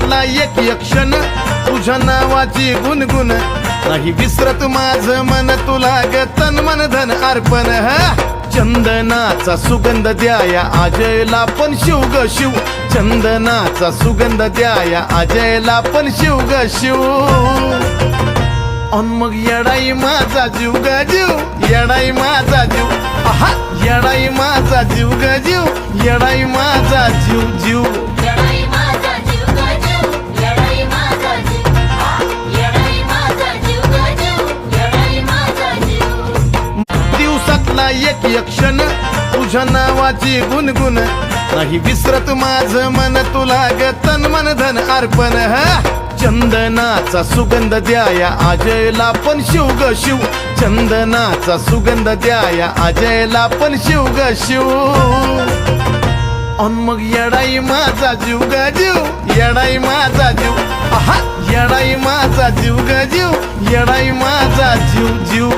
दिवसातला एक एक क्षण तुझ्या नावाची गुणगुण नाही विसरत माझं मन तुला ग तन मन धन अर्पण चंदनाचा सुगंध द्याया अजयला पण शिव ग शिव चंदनाचा सुगंध द्याया अजयला पण शिव ग शिव अन मग येडाई माझा जीव ग जीव येडाई माझा जीव आहा येडाई माझा जीव ग जीव येडाई माझा जीव जीव दिवसातला एक एक क्षण तुझ्या नावाची गुणगुण नाही विसरत माझं मन तुला ग तन मन धन अर्पण चंदनाचा सुगंध द्याया अजयला पण शिव ग शिव चंदनाचा सुगंध द्याया अजयला पण शिव ग शिव अन मग येडाई माझा जीव ग जीव येडाई माझा जीव आहा येडाई माझा जीव ग जीव येडाई माझा जीव जीव